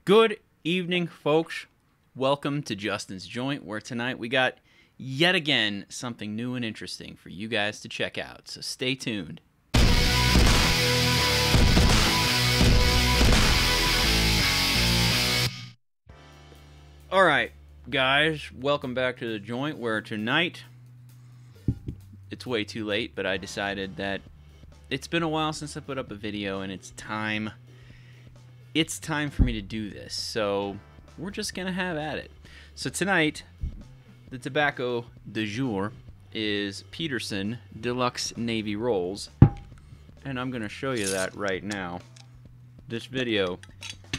Good evening, folks. Welcome to Justin's Joint, where tonight we got yet again something new and interesting for you guys to check out. So stay tuned. All right, guys, welcome back to the Joint, where tonight it's way too late, but I decided that it's been a while since I put up a video, and it's time for me to do this. So we're just gonna have at it. So tonight, the tobacco du jour is Peterson Deluxe Navy Rolls, and I'm gonna show you that right now. This video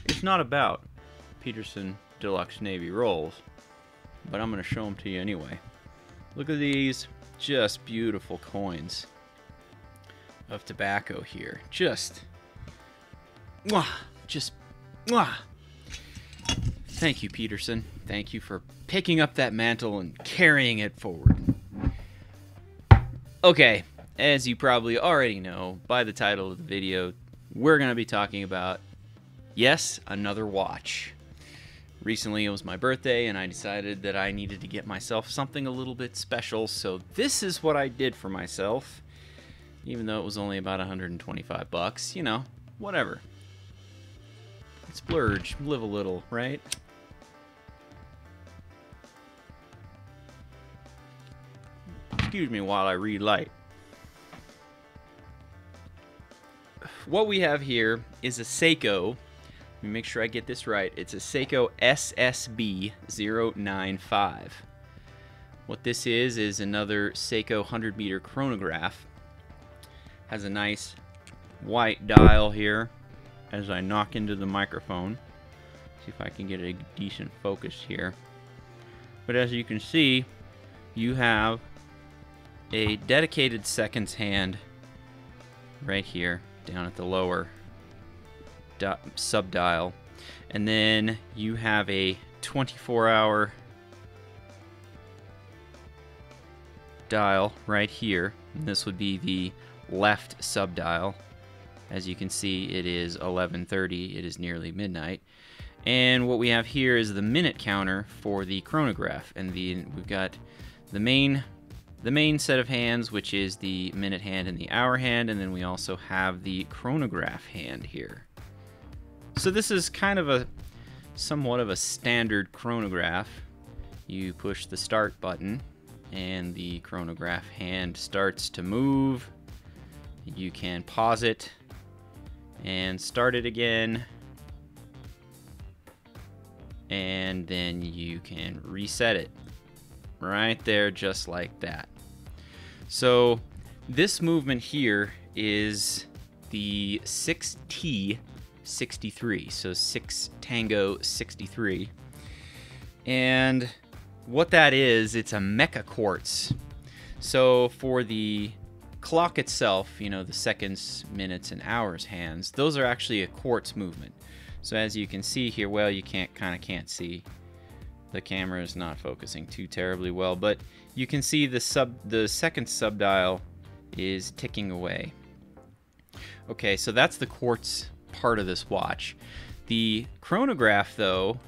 is not about Peterson Deluxe Navy Rolls, but I'm gonna show them to you anyway. Look at these, just beautiful coins of tobacco here. Just thank you, Peterson. Thank you for picking up that mantle and carrying it forward. Okay, as you probably already know by the title of the video, we're going to be talking about, yes, another watch. Recently it was my birthday, and I decided that I needed to get myself something a little bit special, so this is what I did for myself. Even though it was only about 125 bucks, you know, whatever. Splurge, live a little, right? Excuse me while I read light. What we have here is a Seiko. Let me make sure I get this right. It's a Seiko SSB095. What this is another Seiko 100-meter chronograph. Has a nice white dial here as I knock into the microphone. See if I can get a decent focus here. But as you can see, you have a dedicated seconds hand right here down at the lower sub-dial. And then you have a 24-hour dial right here. And this would be the left sub-dial. As you can see, it is 11:30. It is nearly midnight. And what we have here is the minute counter for the chronograph. And we've got the main set of hands, which is the minute hand and the hour hand, and then we also have the chronograph hand here. So this is kind of somewhat of a standard chronograph. You push the start button, and the chronograph hand starts to move. You can pause it and start it again, and then you can reset it right there, just like that. So this movement here is the 6T63, so 6 Tango 63, and what that is, it's a mecha quartz. So for the clock itself, you know, the seconds, minutes, and hours hands, those are actually a quartz movement. So as you can see here, well, you kind of can't see. The camera is not focusing too terribly well, but you can see the second sub-dial is ticking away. Okay, so that's the quartz part of this watch. The chronograph, though,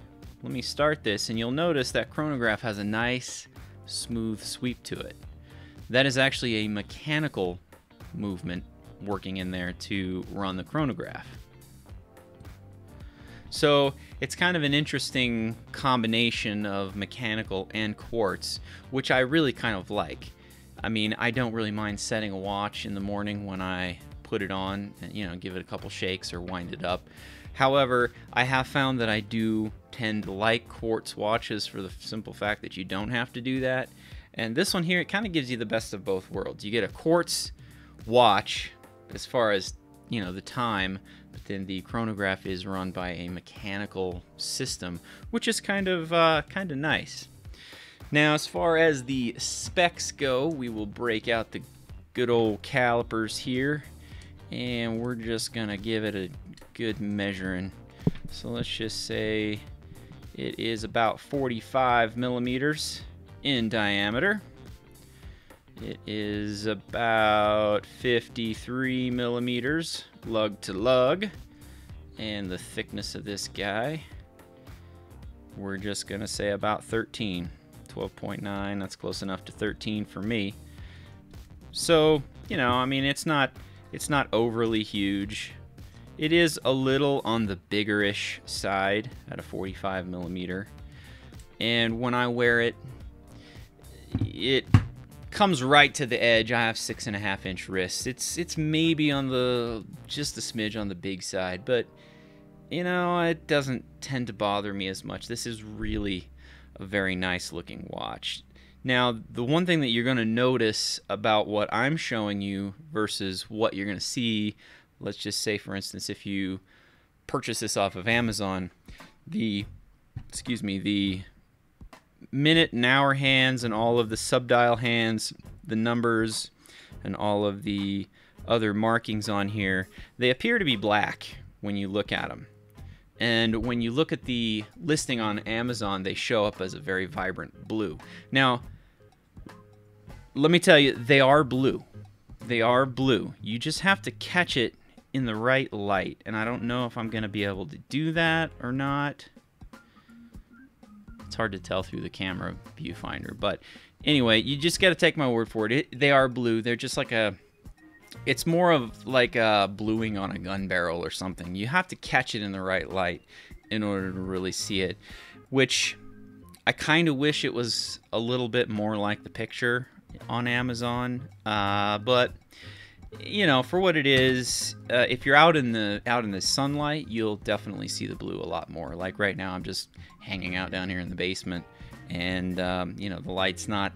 let me start this, and you'll notice that chronograph has a nice, smooth sweep to it. That is actually a mechanical movement working in there to run the chronograph. So it's kind of an interesting combination of mechanical and quartz, which I really kind of like. I mean, I don't really mind setting a watch in the morning when I put it on and, you know, give it a couple shakes or wind it up. However, I have found that I do tend to like quartz watches for the simple fact that you don't have to do that. And this one here, it kind of gives you the best of both worlds. You get a quartz watch as far as, you know, the time, but then the chronograph is run by a mechanical system, which is kind of nice. Now, as far as the specs go, we will break out the good old calipers here, and we're just gonna give it a good measuring. So let's just say it is about 45 millimeters in diameter. It is about 53 millimeters lug to lug, and the thickness of this guy we're just gonna say about 13. 12.9, that's close enough to 13 for me. So, you know, I mean, it's not overly huge. It is a little on the bigger-ish side at a 45 millimeter. And when I wear it, it comes right to the edge. I have 6.5-inch wrists. It's maybe on the, just a smidge on the big side, but you know, it doesn't tend to bother me as much. This is really a very nice looking watch. Now, the one thing that you're going to notice about what I'm showing you versus what you're going to see, let's just say, for instance, if you purchase this off of Amazon, the minute and hour hands and all of the subdial hands, the numbers, and all of the other markings on here, they appear to be black when you look at them. And when you look at the listing on Amazon, they show up as a very vibrant blue. Now, let me tell you, they are blue. They are blue. You just have to catch it in the right light. And I don't know if I'm going to be able to do that or not. It's hard to tell through the camera viewfinder. But anyway, you just got to take my word for it. They are blue. They're just like a... It's more of like a bluing on a gun barrel or something. You have to catch it in the right light in order to really see it, which I kind of wish it was a little bit more like the picture on Amazon. But you know, for what it is, if you're out in the sunlight, you'll definitely see the blue a lot more. Like right now, I'm just hanging out down here in the basement, and you know, the light's not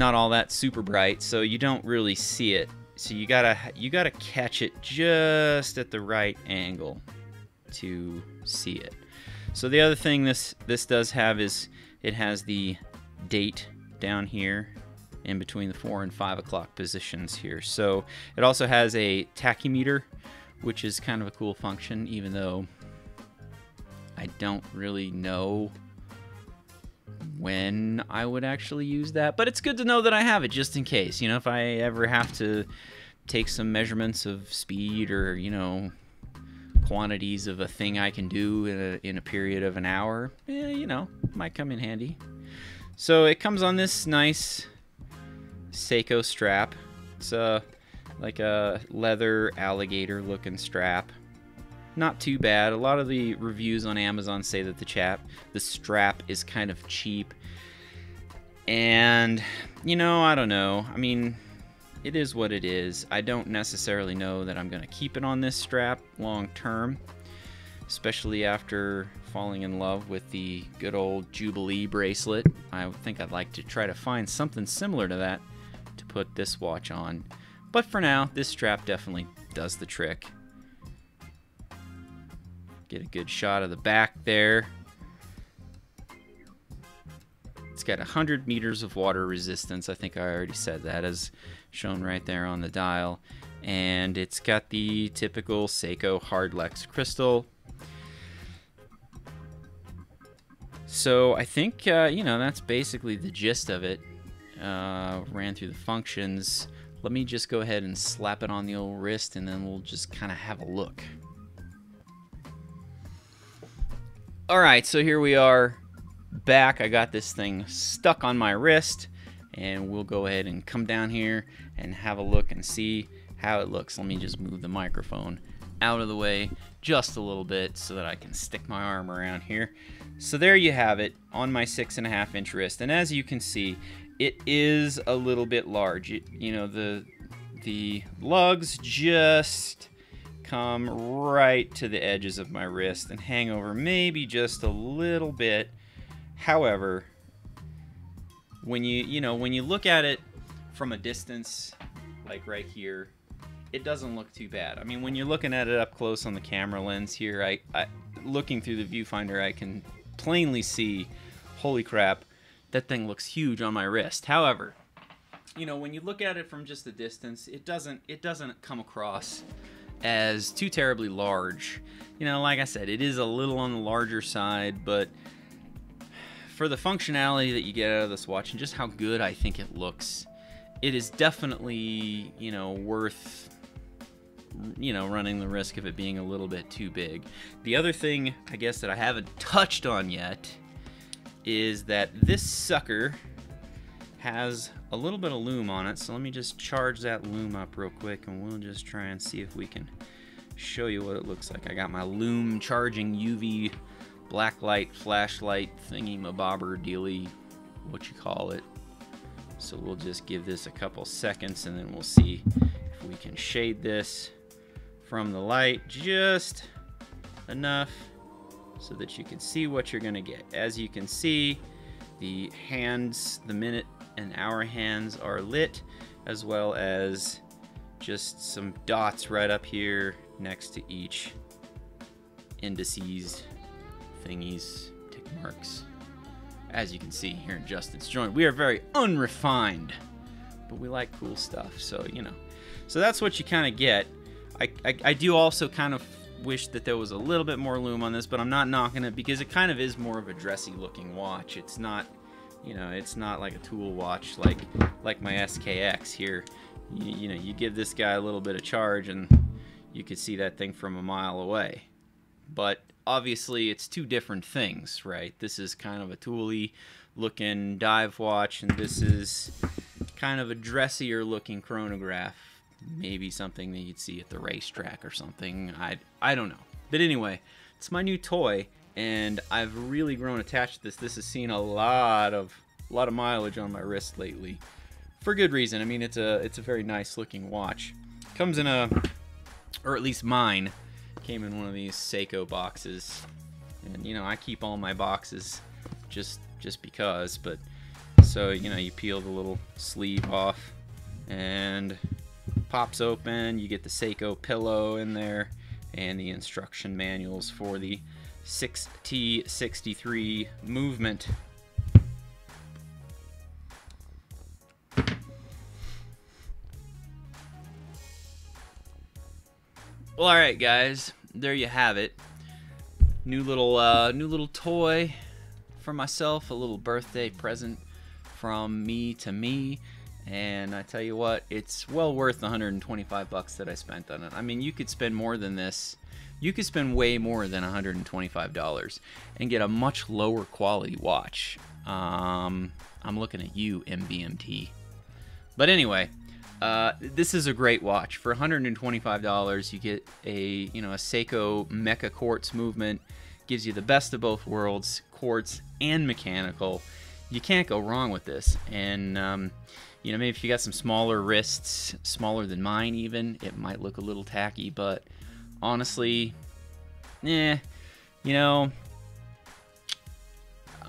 all that super bright, so you don't really see it. So you gotta catch it just at the right angle to see it. So the other thing this does have is it has the date down here in between the 4 and 5 o'clock positions here. So it also has a tachymeter, which is kind of a cool function, even though I don't really know when I would actually use that, but it's good to know that I have it just in case. You know, if I ever have to take some measurements of speed or, you know, quantities of a thing I can do in a period of an hour, you know, might come in handy. So it comes on this nice Seiko strap. It's like a leather alligator looking strap. Not too bad. A lot of the reviews on Amazon say that the strap is kind of cheap. And, you know, I don't know. I mean, it is what it is. I don't necessarily know that I'm going to keep it on this strap long term, especially after falling in love with the good old Jubilee bracelet. I think I'd like to try to find something similar to that to put this watch on. But for now, this strap definitely does the trick. Get a good shot of the back there. It's got 100 meters of water resistance. I think I already said that, as shown right there on the dial. And it's got the typical Seiko Hardlex crystal. So I think, you know, that's basically the gist of it. Ran through the functions. Let me just go ahead and slap it on the old wrist, and then we'll just kind of have a look. Alright, so here we are back. I got this thing stuck on my wrist, and we'll go ahead and come down here and have a look and see how it looks. Let me just move the microphone out of the way just a little bit so that I can stick my arm around here. So there you have it on my 6.5-inch wrist, and as you can see, it is a little bit large. You know, the lugs just come right to the edges of my wrist and hang over maybe just a little bit. However, when you look at it from a distance, like right here, it doesn't look too bad. I mean, when you're looking at it up close on the camera lens here, I looking through the viewfinder, I can plainly see, holy crap, that thing looks huge on my wrist. However, you know, when you look at it from just a distance, it doesn't come across as too terribly large. You know, like I said, it is a little on the larger side, but for the functionality that you get out of this watch and just how good I think it looks, it is definitely, you know, worth you know, running the risk of it being a little bit too big. The other thing, I guess, that I haven't touched on yet is that this sucker has a little bit of Loom on it. So let me just charge that Loom up real quick, and we'll just try and see if we can show you what it looks like. I got my Loom charging UV blacklight flashlight thingy mabobber dealy, what you call it. So we'll just give this a couple seconds, and then we'll see if we can shade this from the light just enough so that you can see what you're gonna get. As you can see, the hands, the minute and hour hands are lit, as well as just some dots right up here next to each indices, thingies, tick marks. As you can see here in Justin's joint, we are very unrefined, but we like cool stuff, so you know. So that's what you kind of get. I do also kind of wish that there was a little bit more Loom on this, but I'm not knocking it because it kind of is more of a dressy looking watch. It's not, you know, it's not like a tool watch like my SKX here. You know, you give this guy a little bit of charge and you could see that thing from a mile away. But obviously it's two different things, right? This is kind of a tooly looking dive watch, and this is kind of a dressier looking chronograph. Maybe something that you'd see at the racetrack or something. I don't know. But anyway, it's my new toy, and I've really grown attached to this. This has seen a lot of mileage on my wrist lately, for good reason. I mean, it's a very nice looking watch. Comes in a, or at least mine came in one of these Seiko boxes, and you know, I keep all my boxes just because. But so, you know, you peel the little sleeve off and pops open. You get the Seiko pillow in there and the instruction manuals for the 6T63 movement. Well, all right, guys, there you have it. New little toy for myself, a little birthday present from me to me. And I tell you what, it's well worth the $125 that I spent on it. I mean, you could spend more than this. You could spend way more than $125 and get a much lower quality watch. I'm looking at you, MVMT. But anyway, this is a great watch. For $125, you get a Seiko Mecha Quartz movement. Gives you the best of both worlds, quartz and mechanical. You can't go wrong with this. And you know, maybe if you got some smaller wrists, smaller than mine even, it might look a little tacky, but honestly, you know,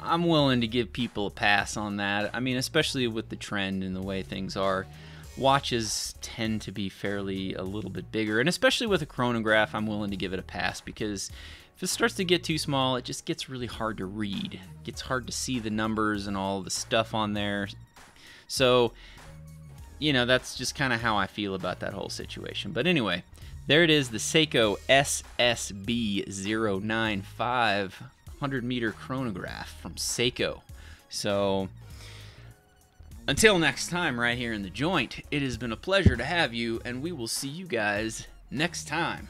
I'm willing to give people a pass on that. I mean, especially with the trend and the way things are. Watches tend to be fairly a little bit bigger, and especially with a chronograph, I'm willing to give it a pass, because if it starts to get too small, it just gets really hard to read. It gets hard to see the numbers and all the stuff on there. So, you know, that's just kind of how I feel about that whole situation. But anyway, there it is, the Seiko SSB095 100-meter chronograph from Seiko. So, until next time right here in the joint, it has been a pleasure to have you, and we will see you guys next time.